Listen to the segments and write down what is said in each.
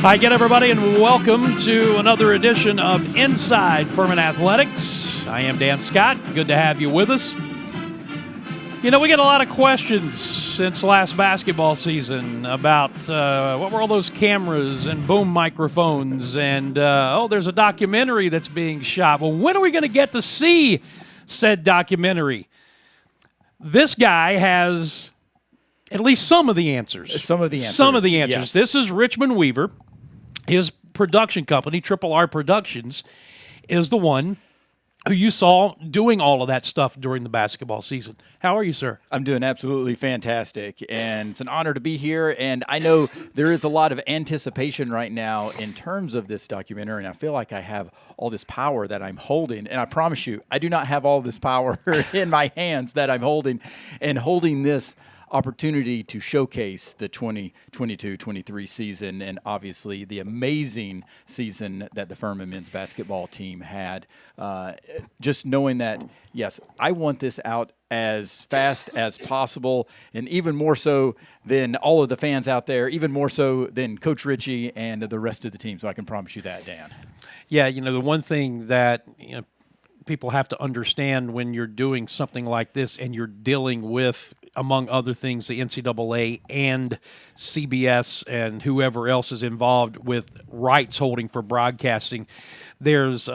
Hi again, everybody, and welcome to another edition of Inside Furman Athletics. I am Dan Scott. Good to have you with us. You know, we get a lot of questions since last basketball season about what were all those cameras and boom microphones and, there's a documentary that's being shot. Well, when are we going to get to see said documentary? This guy has at least some of the answers. Some of the answers. Yes. This is Richmond Weaver. His production company, Triple R Productions, is the one who you saw doing all of that stuff during the basketball season. How are you, sir? I'm doing absolutely fantastic, and it's an honor to be here. And I know there is a lot of anticipation right now in terms of this documentary, and I feel like I have all this power that I'm holding. And I promise you, I do not have all this power in my hands that I'm holding, and holding this opportunity to showcase the 2022-23 season and obviously the amazing season that the Furman men's basketball team had. Just knowing that, yes, I want this out as fast as possible, and even more so than all of the fans out there, even more so than Coach Richie and the rest of the team. So I can promise you that, Dan. Yeah, you know, the one thing that people have to understand when you're doing something like this and you're dealing with, among other things, the NCAA and CBS and whoever else is involved with rights holding for broadcasting, there's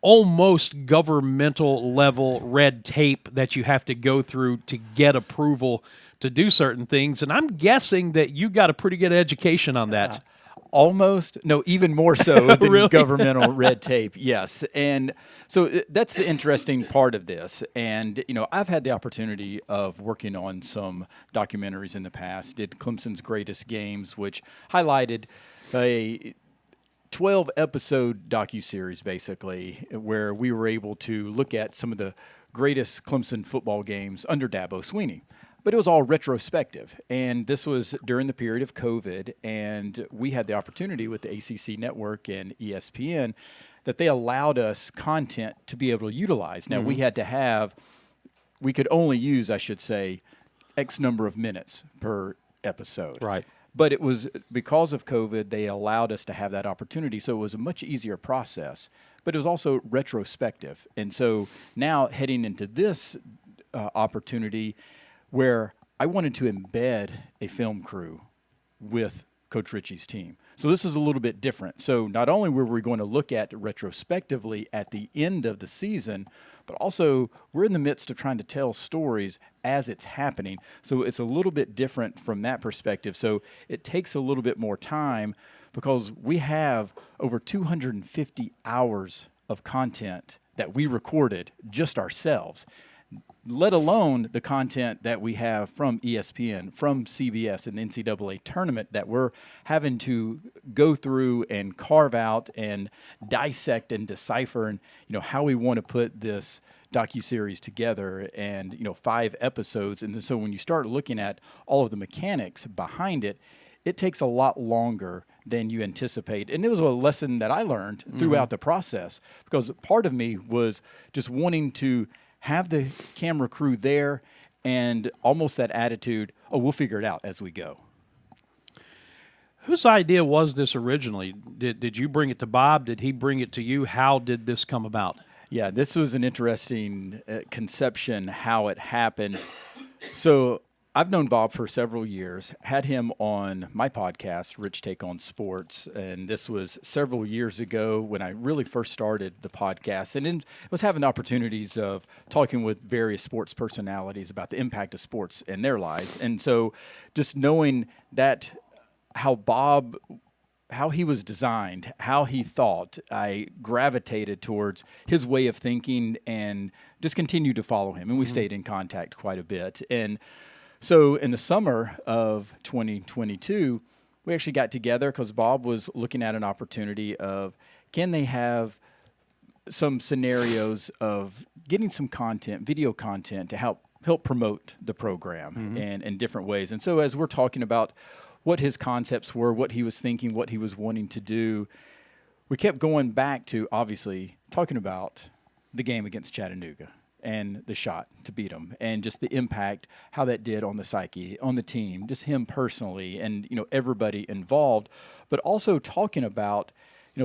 almost governmental level red tape that you have to go through to get approval to do certain things. And I'm guessing that you got a pretty good education on that. Almost. No, even more so than Really? Governmental red tape. Yes. And so that's the interesting part of this. And, you know, I've had the opportunity of working on some documentaries in the past. Did Clemson's Greatest Games, which highlighted a 12-episode docuseries, basically, where we were able to look at some of the greatest Clemson football games under Dabo Swinney. But it was all retrospective, and this was during the period of COVID, and we had the opportunity with the ACC Network and ESPN that they allowed us content to be able to utilize. Now, we could only use, I should say, X number of minutes per episode. Right. But it was because of COVID, they allowed us to have that opportunity, so it was a much easier process. But it was also retrospective. And so now heading into this opportunity, where I wanted to embed a film crew with Coach Richie's team. So this is a little bit different. So not only were we going to look at retrospectively at the end of the season, but also we're in the midst of trying to tell stories as it's happening. So it's a little bit different from that perspective. So it takes a little bit more time because we have over 250 hours of content that we recorded just ourselves, let alone the content that we have from ESPN, from CBS and the NCAA tournament that we're having to go through and carve out and dissect and decipher, and how we want to put this docuseries together, and 5 episodes. And so when you start looking at all of the mechanics behind it, it takes a lot longer than you anticipate. And it was a lesson that I learned throughout the process, because part of me was just wanting to have the camera crew there and almost that attitude, we'll figure it out as we go. Whose idea was this originally? Did you bring it to Bob? Did he bring it to you? How did this come about? Yeah, this was an interesting conception, how it happened. So I've known Bob for several years, had him on my podcast, Rich Take on Sports, and this was several years ago when I really first started the podcast, and then was having the opportunities of talking with various sports personalities about the impact of sports in their lives. And so just knowing that how he was designed, how he thought, I gravitated towards his way of thinking and just continued to follow him, and we stayed in contact quite a bit. And so in the summer of 2022, we actually got together because Bob was looking at an opportunity of, can they have some scenarios of getting some content, video content, to help promote the program in different ways. And so as we're talking about what his concepts were, what he was thinking, what he was wanting to do, we kept going back to, obviously, talking about the game against Chattanooga. and the shot to beat them, and just the impact, how that did on the psyche, on the team, just him personally, and everybody involved, but also talking about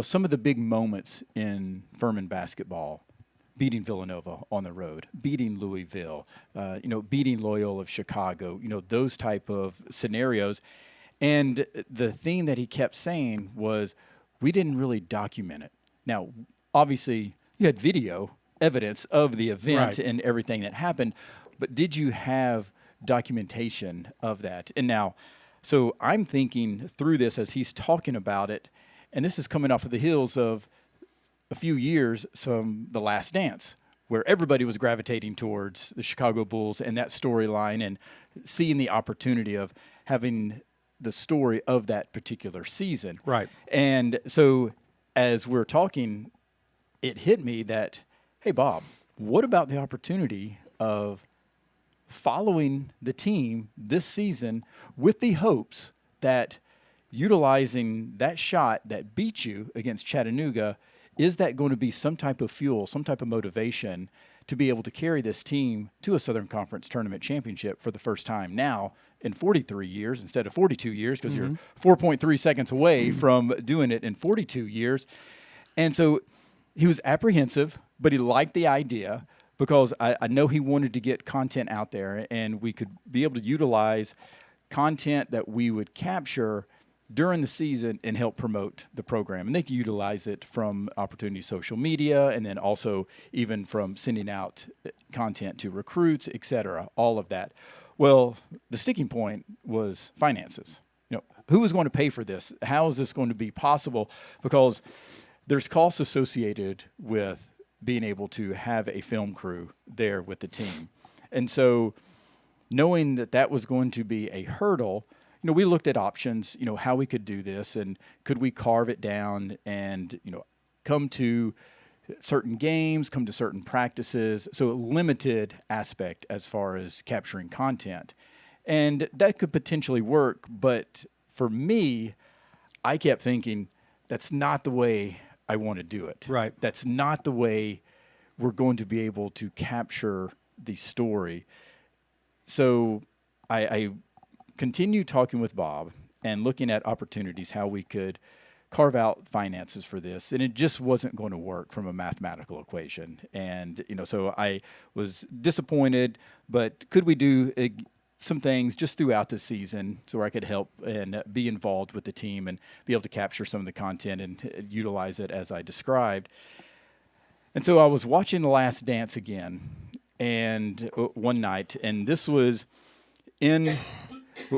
some of the big moments in Furman basketball. Beating Villanova on the road, beating Louisville, beating Loyola of Chicago, those type of scenarios. And the theme that he kept saying was, we didn't really document it. Now, obviously, you had video evidence of the event Right. and everything that happened, but did you have documentation of that? And now, so I'm thinking through this as he's talking about it, and this is coming off of the heels of a few years from The Last Dance, where everybody was gravitating towards the Chicago Bulls and that storyline, and seeing the opportunity of having the story of that particular season. Right. And so as we're talking, it hit me that, hey, Bob, what about the opportunity of following the team this season with the hopes that utilizing that shot that beat you against Chattanooga, is that going to be some type of fuel, some type of motivation to be able to carry this team to a Southern Conference tournament championship for the first time now in 43 years instead of 42 years, because you're 4.3 seconds away from doing it in 42 years. And so he was apprehensive, but he liked the idea, because I know he wanted to get content out there, and we could be able to utilize content that we would capture during the season and help promote the program. And they can utilize it from Opportunity social media, and then also even from sending out content to recruits, et cetera, all of that. Well, the sticking point was finances. Who is going to pay for this? How is this going to be possible? Because there's costs associated with being able to have a film crew there with the team. And so knowing that that was going to be a hurdle, we looked at options, how we could do this, and could we carve it down and, come to certain games, come to certain practices. So a limited aspect as far as capturing content. And that could potentially work. But for me, I kept thinking, that's not the way I want to do it. Right. That's not the way we're going to be able to capture the story. So I continue talking with Bob and looking at opportunities, how we could carve out finances for this, and it just wasn't going to work from a mathematical equation. And so I was disappointed, but could we do some things just throughout the season so I could help and be involved with the team and be able to capture some of the content and utilize it as I described. And so I was watching The Last Dance again, and one night, and this was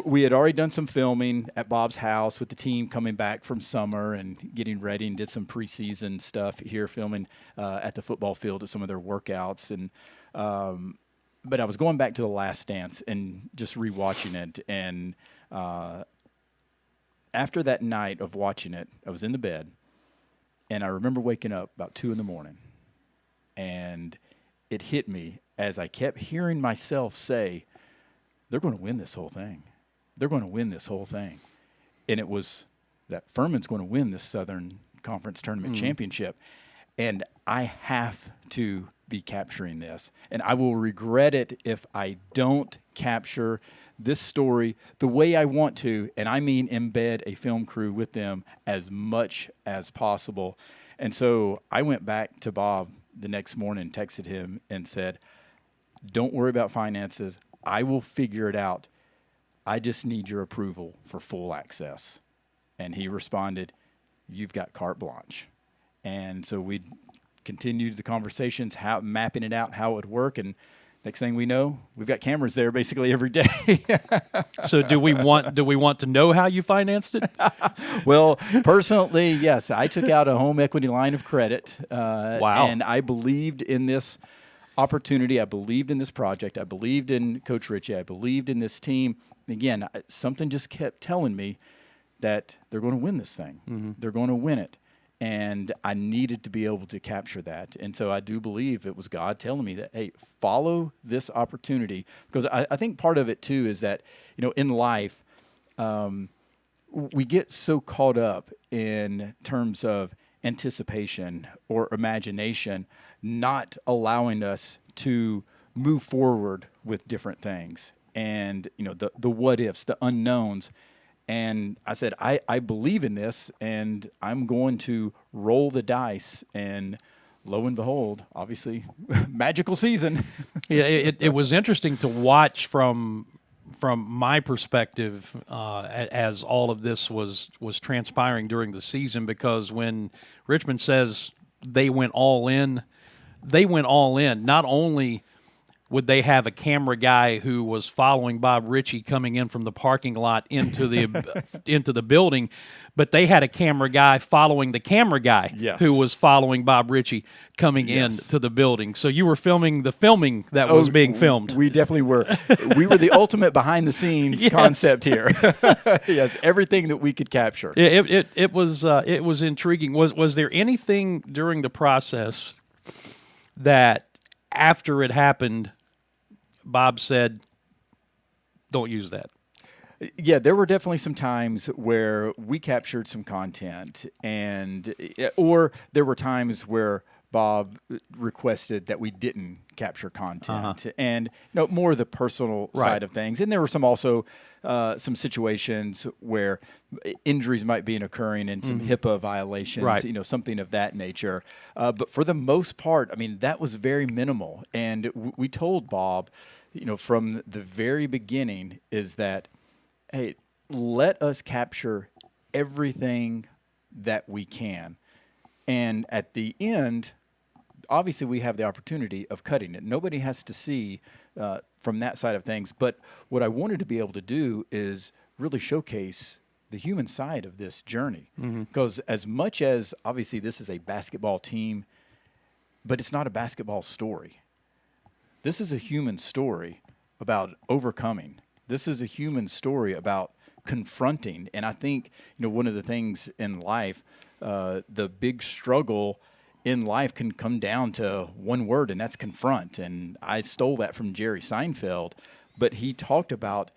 we had already done some filming at Bob's house with the team coming back from summer and getting ready, and did some preseason stuff here, filming at the football field at some of their workouts. And but I was going back to The Last Dance and just rewatching it. And after that night of watching it, I was in the bed, and I remember waking up about 2 a.m, and it hit me as I kept hearing myself say, they're going to win this whole thing. They're going to win this whole thing. And it was that Furman's going to win this Southern Conference Tournament championship. And I have to be capturing this. And I will regret it if I don't capture this story the way I want to. And I mean embed a film crew with them as much as possible. And so I went back to Bob the next morning, texted him, and said, don't worry about finances. I will figure it out. I just need your approval for full access. And he responded, you've got carte blanche. And so we continued the conversations, mapping it out, how it would work. And next thing we know, we've got cameras there basically every day. So do we want to know how you financed it? Well, personally, yes. I took out a home equity line of credit. Wow. And I believed in this opportunity. I believed in this project. I believed in Coach Ritchie. I believed in this team. And again, something just kept telling me that they're going to win this thing. Mm-hmm. They're going to win it. And I needed to be able to capture that. And so I do believe it was God telling me that, hey, follow this opportunity. Because I think part of it, too, is that, in life, we get so caught up in terms of anticipation or imagination not allowing us to move forward with different things, and the what ifs, the unknowns. And I said, I believe in this, and I'm going to roll the dice. And lo and behold, obviously, magical season. Yeah, it was interesting to watch from my perspective as all of this was transpiring during the season, because when Richmond says they went all in, not only would they have a camera guy who was following Bob Ritchie coming in from the parking lot into the building, but they had a camera guy following the camera guy Yes. who was following Bob Ritchie coming into the building. So you were filming the filming that was being filmed. We definitely were. We were the ultimate behind the scenes concept here. Yes, everything that we could capture. It was intriguing. Was there anything during the process that after it happened, Bob said, "Don't use that"? Yeah, there were definitely some times where we captured some content, or there were times where Bob requested that we didn't capture content, and more of the personal side of things. And there were some situations where injuries might be occurring and some HIPAA violations, something of that nature. But for the most part, I mean, that was very minimal. And we told Bob, from the very beginning, is that, hey, let us capture everything that we can. And at the end, obviously we have the opportunity of cutting it. Nobody has to see from that side of things. But what I wanted to be able to do is really showcase the human side of this journey. Because as much as obviously this is a basketball team, but it's not a basketball story. This is a human story about overcoming. This is a human story about confronting. And I think, one of the things in life, the big struggle in life can come down to one word, and that's confront. And I stole that from Jerry Seinfeld, but he talked about,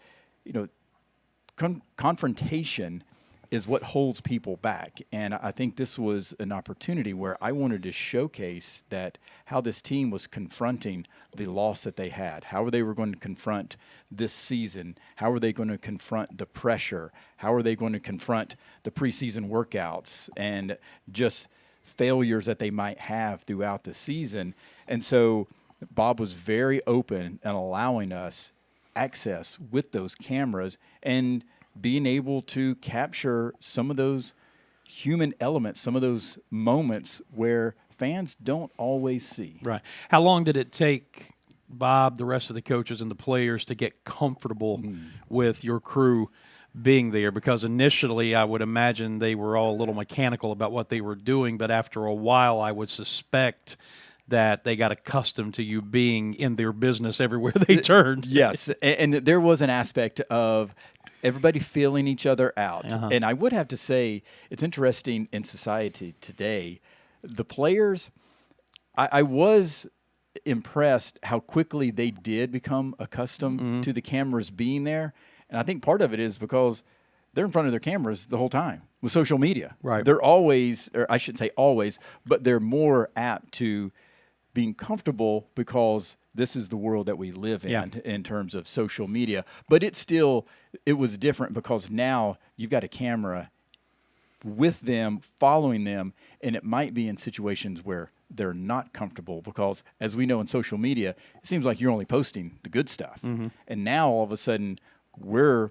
confrontation is what holds people back. And I think this was an opportunity where I wanted to showcase that how this team was confronting the loss that they had, how they were going to confront this season, how are they going to confront the pressure, how are they going to confront the preseason workouts and just failures that they might have throughout the season. And so Bob was very open and allowing us access with those cameras and being able to capture some of those human elements, some of those moments where fans don't always see. Right. How long did it take Bob, the rest of the coaches, and the players to get comfortable with your crew being there? Because initially I would imagine they were all a little mechanical about what they were doing, but after a while I would suspect that they got accustomed to you being in their business everywhere they turned. Yes, and there was an aspect of everybody feeling each other out. And I would have to say, it's interesting in society today, the players, I was impressed how quickly they did become accustomed to the cameras being there. And I think part of it is because they're in front of their cameras the whole time with social media. Right. They're always, or I shouldn't say always, but they're more apt to being comfortable because this is the world that we live in terms of social media. But it was different because now you've got a camera with them, following them, and it might be in situations where they're not comfortable because, as we know in social media, it seems like you're only posting the good stuff. And now all of a sudden we're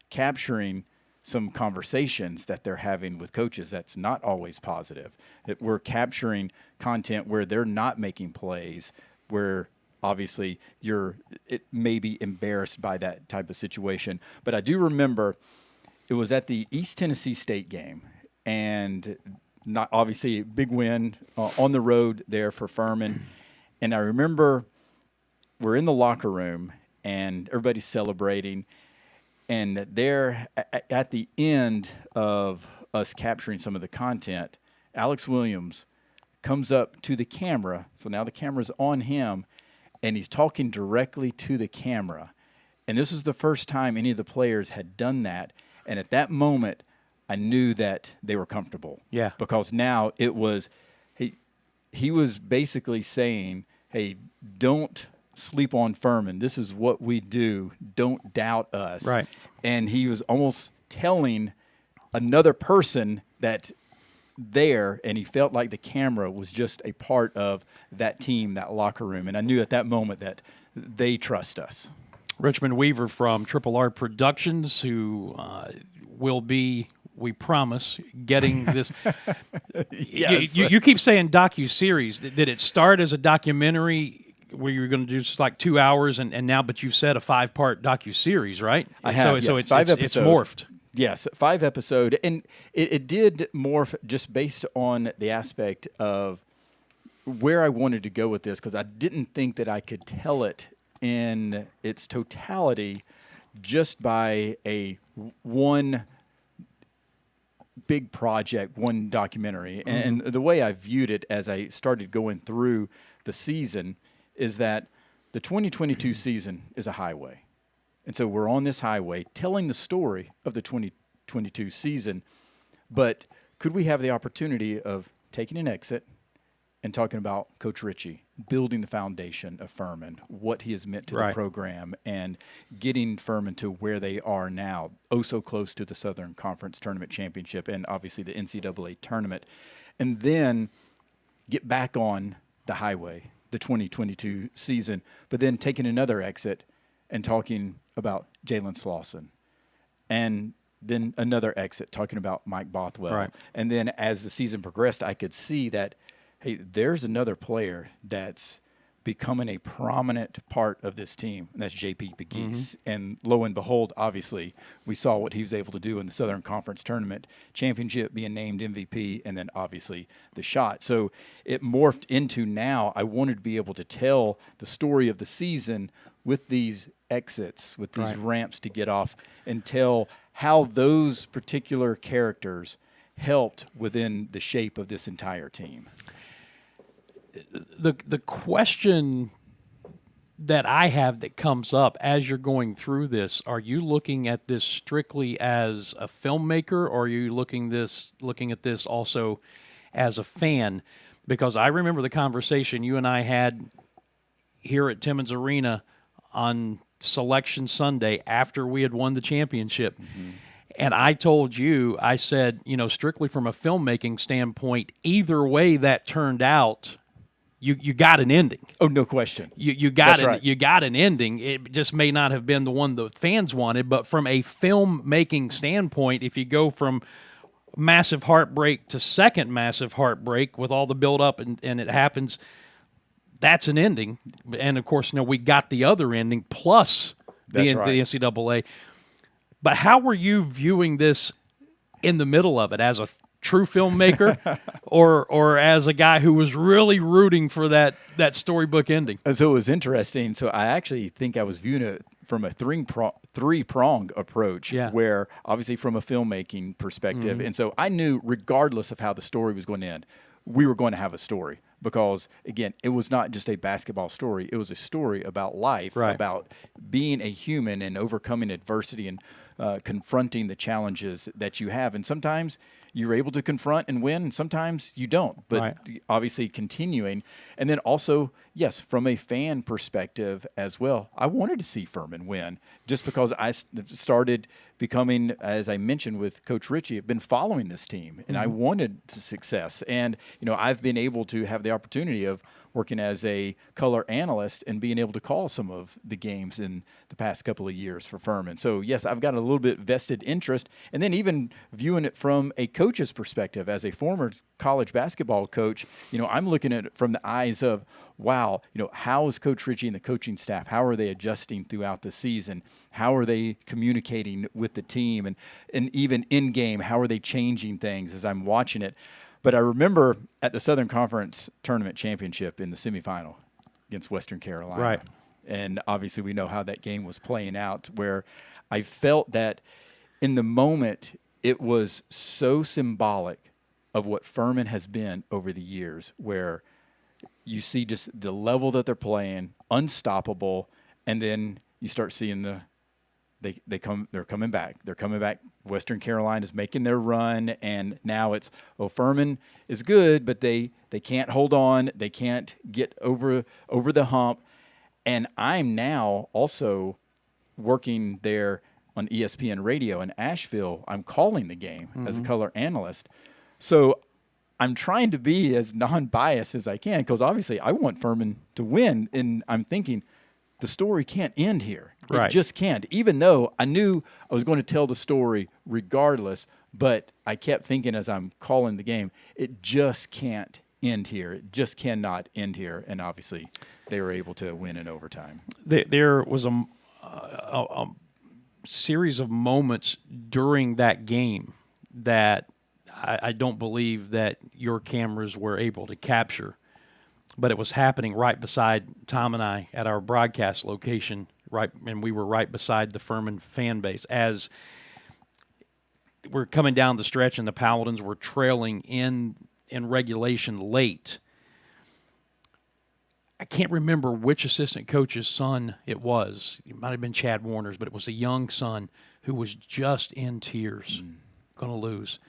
capturing some conversations that they're having with coaches that's not always positive. We're capturing content where they're not making plays, where obviously it may be embarrassed by that type of situation. But I do remember it was at the East Tennessee State game, and not obviously a big win on the road there for Furman. And I remember we're in the locker room and everybody's celebrating. And there, at the end of us capturing some of the content, Alex Williams comes up to the camera. So now the camera's on him, and he's talking directly to the camera. And this was the first time any of the players had done that. And at that moment, I knew that they were comfortable. Yeah. Because now it was, he was basically saying, hey, don't sleep on Furman. This is what we do. Don't doubt us. Right. And he was almost telling another person that there, and he felt like the camera was just a part of that team, that locker room. And I knew at that moment that they trust us. Richmond Weaver from Triple R Productions, who will be, we promise, getting this. Yes. You keep saying docu-series. Did it start as a documentary where you were going to do just like 2 hours, and now, but you've said a 5-part docu-series, right? I have, So yes, it's 5 it's morphed. Yes, 5 episode, and it did morph just based on the aspect of where I wanted to go with this, because I didn't think that I could tell it in its totality just by a one big project, one documentary. And the way I viewed it as I started going through the season is that the 2022 season is a highway. And so we're on this highway telling the story of the 2022 season, but could we have the opportunity of taking an exit and talking about Coach Ritchie, building the foundation of Furman, what he has meant to the program, and getting Furman to where they are now, oh so close to the Southern Conference Tournament Championship and obviously the NCAA tournament, and then get back on the highway, the 2022 season, but then taking another exit and talking about Jalen Slauson, and then another exit talking about Mike Bothwell. Right. And then as the season progressed, I could see that, hey, there's another player that's becoming a prominent part of this team, and that's J.P. Pegues. And lo and behold, obviously, we saw what he was able to do in the Southern Conference Tournament Championship, being named MVP, and then obviously the shot. So it morphed into now I wanted to be able to tell the story of the season with these exits, with these ramps to get off, and tell how those particular characters helped within the shape of this entire team. The question that I have that comes up as you're going through this, are you looking at this strictly as a filmmaker, or are you looking at this also as a fan? Because I remember the conversation you and I had here at Timmons Arena on Selection Sunday after we had won the championship. And I told you, I said, strictly from a filmmaking standpoint, either way that turned out, you got an ending. Oh, no question. You got an ending. It just may not have been the one the fans wanted, but from a filmmaking standpoint, if you go from massive heartbreak to second massive heartbreak with all the build-up and it happens, that's an ending. And, of course, we got the other ending plus the NCAA. But how were you viewing this in the middle of it, as a true filmmaker or as a guy who was really rooting for that storybook ending? So it was interesting. So I actually think I was viewing it from a three-prong approach, where obviously from a filmmaking perspective. And so I knew regardless of how the story was going to end, we were going to have a story. Because, again, it was not just a basketball story. It was a story about life, about being a human and overcoming adversity and confronting the challenges that you have. And sometimes you're able to confront and win, and sometimes you don't. But obviously continuing. And then also, yes, from a fan perspective as well, I wanted to see Furman win just because I started becoming, as I mentioned with Coach Ritchie, I've been following this team, and I wanted success. And, I've been able to have the opportunity of working as a color analyst and being able to call some of the games in the past couple of years for Furman. So, yes, I've got a little bit vested interest. And then even viewing it from a coach's perspective, as a former college basketball coach, I'm looking at it from the eyes of, wow, how is Coach Ritchie and the coaching staff, how are they adjusting throughout the season? How are they communicating with the team? And even in-game, how are they changing things as I'm watching it? But I remember at the Southern Conference Tournament Championship in the semifinal against Western Carolina. And obviously we know how that game was playing out, where I felt that in the moment it was so symbolic of what Furman has been over the years, where you see just the level that they're playing, unstoppable, and then you start seeing the they're coming back. They're coming back. Western Carolina's making their run, and now it's, Furman is good, but they can't hold on. They can't get over the hump. And I'm now also working there on ESPN radio in Asheville. I'm calling the game as a color analyst. So I'm trying to be as non-biased as I can, because obviously I want Furman to win, and I'm thinking the story can't end here. Right. It just can't, even though I knew I was going to tell the story regardless, but I kept thinking as I'm calling the game, it just can't end here. It just cannot end here, and obviously they were able to win in overtime. There was a series of moments during that game that I don't believe that your cameras were able to capture, but it was happening right beside Tom and I at our broadcast location, right, and we were right beside the Furman fan base as we're coming down the stretch, and the Paladins were trailing in regulation late. I can't remember which assistant coach's son it was. It might have been Chad Warner's, but it was a young son who was just in tears, going to lose.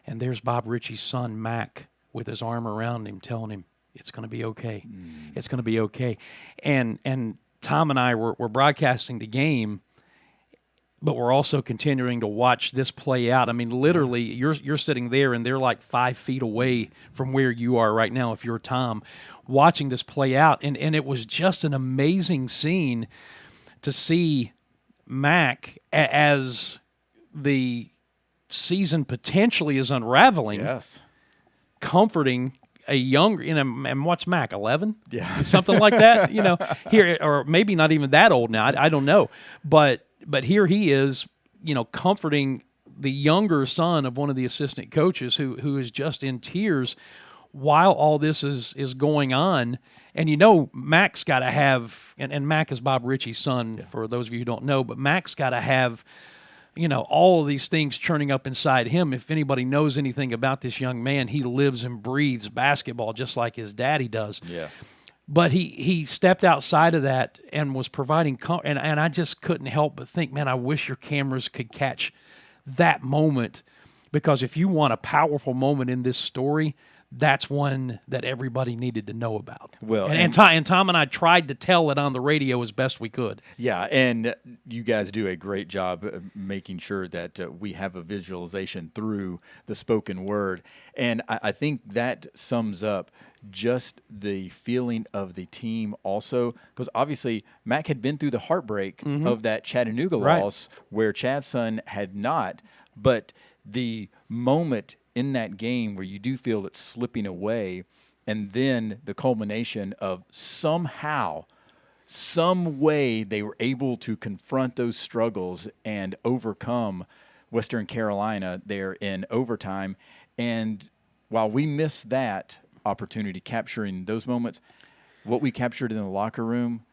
And there's Bob Ritchie's son, Mac, with his arm around him, telling him, it's going to be okay. It's going to be okay. And Tom and I were broadcasting the game, but we're also continuing to watch this play out. I mean, literally, you're sitting there, and they're like 5 feet away from where you are right now, if you're Tom, watching this play out. And it was just an amazing scene to see Mac as the season potentially is unraveling, Yes. comforting a younger, and what's Mac, 11? Yeah. Something like that, here, or maybe not even that old now. I don't know. But here he is, comforting the younger son of one of the assistant coaches who is just in tears while all this is going on. And Mac's got to have, and Mac is Bob Ritchie's son, for those of you who don't know, but Mac's got to have, all of these things churning up inside him. If anybody knows anything about this young man, he lives and breathes basketball just like his daddy does. Yes. But he stepped outside of that and was providing, and I just couldn't help but think, man, I wish your cameras could catch that moment, because if you want a powerful moment in this story, that's one that everybody needed to know about. Well, and Tom and I tried to tell it on the radio as best we could. Yeah, and you guys do a great job of making sure that we have a visualization through the spoken word. And I think that sums up just the feeling of the team also, because obviously Mac had been through the heartbreak of that Chattanooga loss where Chad's son had not, but the moment in that game where you do feel it slipping away, and then the culmination of somehow, some way they were able to confront those struggles and overcome Western Carolina there in overtime. And while we missed that opportunity capturing those moments, what we captured in the locker room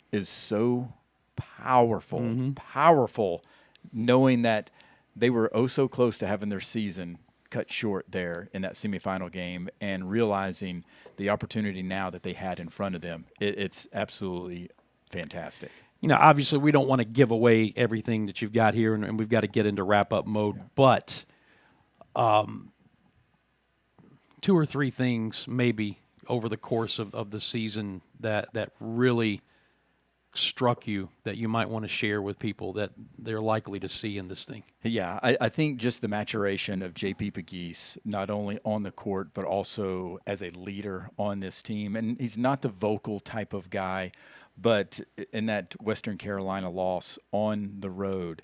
is so powerful, powerful, knowing that they were oh so close to having their season cut short there in that semifinal game, and realizing the opportunity now that they had in front of them. It's absolutely fantastic. Obviously we don't want to give away everything that you've got here, and we've got to get into wrap-up mode, but 2 or 3 things maybe over the course of the season that really struck you that you might want to share with people that they're likely to see in this thing? Yeah, I think just the maturation of J.P. Pegues, not only on the court, but also as a leader on this team. And he's not the vocal type of guy, but in that Western Carolina loss on the road,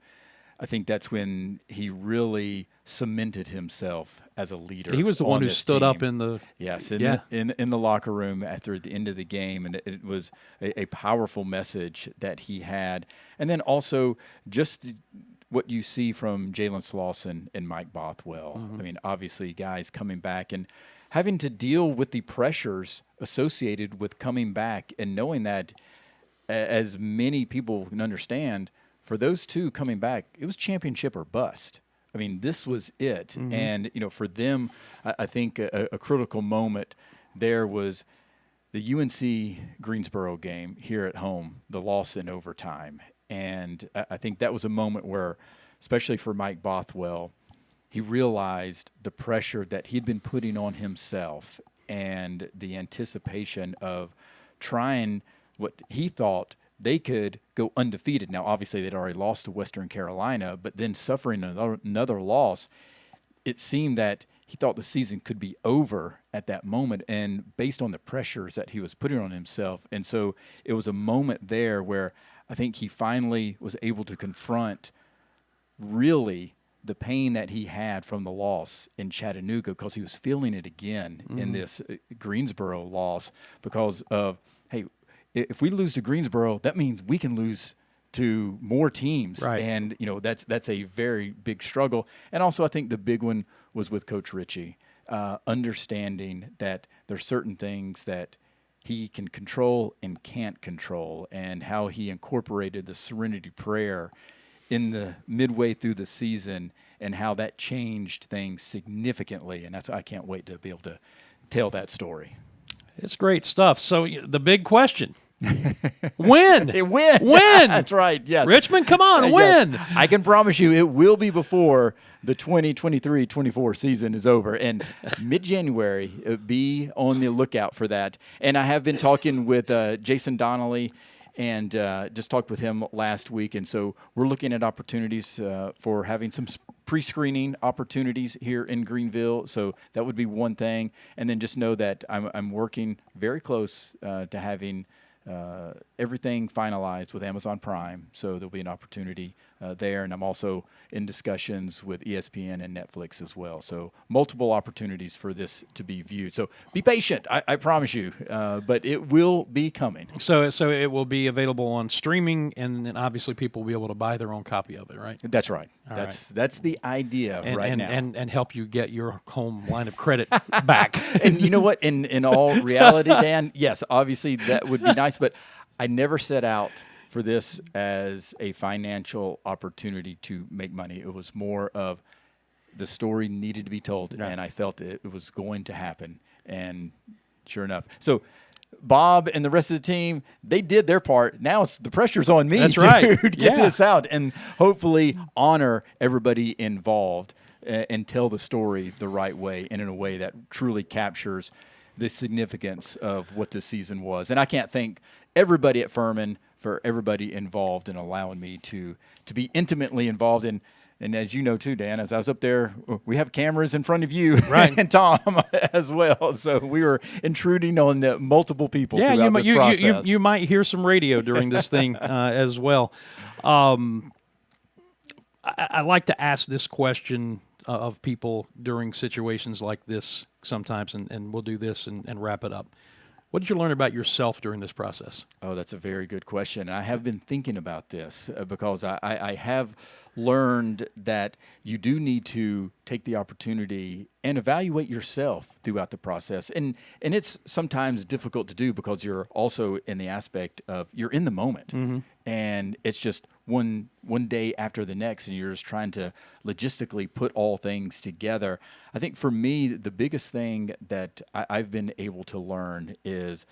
I think that's when he really cemented himself as a leader. He was the one who stood up in the in the locker room after the end of the game, and it was a powerful message that he had. And then also just what you see from Jalen Slauson and Mike Bothwell. I mean, obviously guys coming back and having to deal with the pressures associated with coming back, and knowing that, as many people can understand, for those two coming back, it was championship or bust. I mean, this was it. And, for them, I think a critical moment there was the UNC Greensboro game here at home, the loss in overtime. And I think that was a moment where, especially for Mike Bothwell, he realized the pressure that he'd been putting on himself and the anticipation of trying what he thought they could go undefeated. Now, obviously, they'd already lost to Western Carolina, but then suffering another loss, it seemed that he thought the season could be over at that moment, and based on the pressures that he was putting on himself. And so it was a moment there where I think he finally was able to confront really the pain that he had from the loss in Chattanooga, because he was feeling it again in this Greensboro loss, because of, hey, if we lose to Greensboro, that means we can lose to more teams. Right. And, that's a very big struggle. And also I think the big one was with Coach Ritchie, understanding that there's certain things that he can control and can't control, and how he incorporated the Serenity Prayer in the midway through the season, and how that changed things significantly. And I can't wait to be able to tell that story. It's great stuff. So the big question, when? When? That's right, yes. Richmond, come on, Yes. when? I can promise you it will be before the 2023-24 season is over. And mid-January, be on the lookout for that. And I have been talking with Jason Donnelly, and just talked with him last week. And so we're looking at opportunities for having some pre-screening opportunities here in Greenville. So that would be one thing. And then just know that I'm working very close to having everything finalized with Amazon Prime. So there'll be an opportunity there. And I'm also in discussions with ESPN and Netflix as well. So multiple opportunities for this to be viewed. So be patient, I promise you, but it will be coming. So it will be available on streaming, and then obviously people will be able to buy their own copy of it, right? That's right. That's the idea now. And help you get your home line of credit back. And you know what? In all reality, Dan, yes, obviously that would be nice, but I never set out for this as a financial opportunity to make money. It was more of the story needed to be told, and I felt it was going to happen, and sure enough. So Bob and the rest of the team, they did their part. Now the pressure's on me. That's right. To get this out and hopefully honor everybody involved and tell the story the right way and in a way that truly captures the significance of what this season was. And I can't thank everybody at Furman for everybody involved in allowing me to be intimately involved in. And as you know, too, Dan, as I was up there, we have cameras in front of you, right, and Tom as well. So we were intruding on multiple people throughout this process. You might hear some radio during this thing as well. I like to ask this question of people during situations like this sometimes, and we'll do this and wrap it up. What did you learn about yourself during this process? Oh, that's a very good question. I have been thinking about this because I have learned that you do need to take the opportunity and evaluate yourself throughout the process. And it's sometimes difficult to do because you're also in the aspect of you're in the moment. Mm-hmm. And it's just one day after the next, and you're just trying to logistically put all things together. I think for me, the biggest thing that I've been able to learn is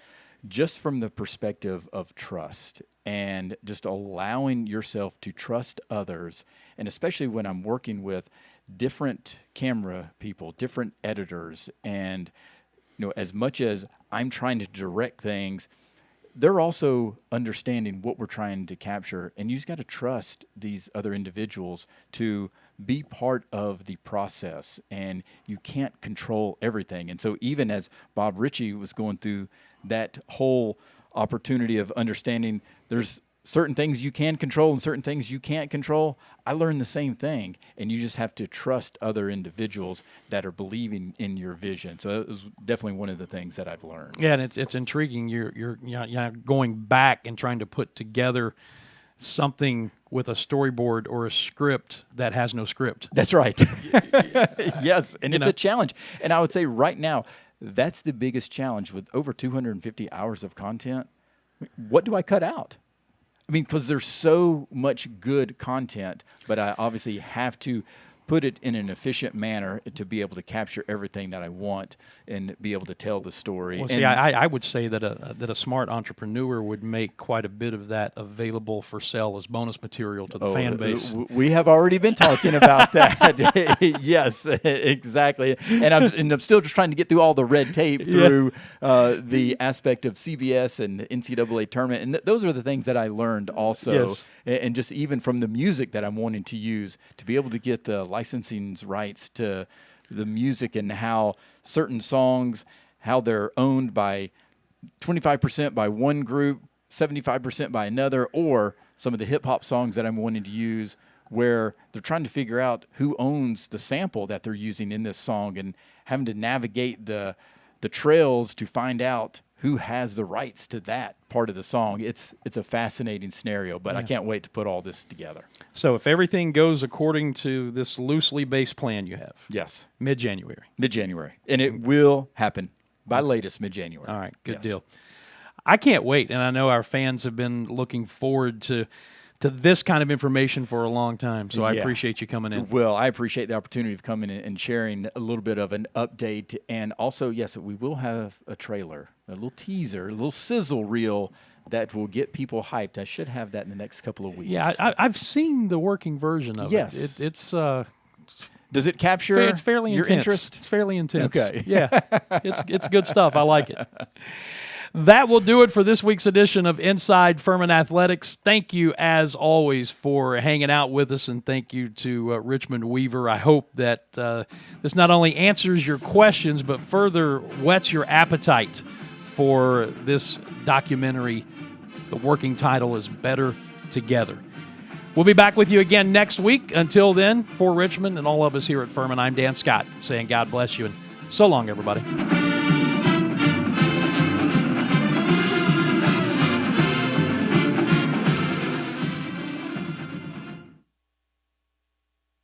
just from the perspective of trust and just allowing yourself to trust others. And especially when I'm working with different camera people, different editors, and as much as I'm trying to direct things, they're also understanding what we're trying to capture. And you just got to trust these other individuals to be part of the process. And you can't control everything. And so even as Bob Ritchie was going through that whole opportunity of understanding there's certain things you can control and certain things you can't control, I learned the same thing. And you just have to trust other individuals that are believing in your vision. So it was definitely one of the things that I've learned. Yeah, and it's intriguing. You're going back and trying to put together something with a storyboard or a script that has no script. That's right. Yes, and it's a challenge. And I would say right now, that's the biggest challenge with over 250 hours of content. What do I cut out? I mean, because there's so much good content, but I obviously have to put it in an efficient manner to be able to capture everything that I want and be able to tell the story. Well, see, I would say that a smart entrepreneur would make quite a bit of that available for sale as bonus material to the fan base. We have already been talking about that. Yes, exactly. And I'm still just trying to get through all the red tape through the aspect of CBS and the NCAA tournament. And those are the things that I learned also. Yes. And just even from the music that I'm wanting to use, to be able to get the licensing rights to the music and how certain songs, how they're owned by 25% by one group, 75% by another, or some of the hip-hop songs that I'm wanting to use where they're trying to figure out who owns the sample that they're using in this song and having to navigate the trails to find out who has the rights to that part of the song. It's a fascinating scenario, but I can't wait to put all this together. So if everything goes according to this loosely based plan you have, Yes. mid-January. Mid-January. And it will happen by latest mid-January. All right, good deal. I can't wait, and I know our fans have been looking forward to this kind of information for a long time, so I appreciate you coming in. Well, I appreciate the opportunity of coming in and sharing a little bit of an update. And also, yes, we will have a trailer, a little teaser, a little sizzle reel that will get people hyped. I should have that in the next couple of weeks. Yeah, I've seen the working version of it. It's does it capture it's fairly your intense. interest? It's fairly intense. Okay. Yeah, it's good stuff. I like it. That will do it for this week's edition of Inside Furman Athletics. Thank you, as always, for hanging out with us, and thank you to Richmond Weaver. I hope that this not only answers your questions, but further whets your appetite for this documentary. The working title is Better Together. We'll be back with you again next week. Until then, for Richmond and all of us here at Furman, I'm Dan Scott, saying God bless you, and so long, everybody.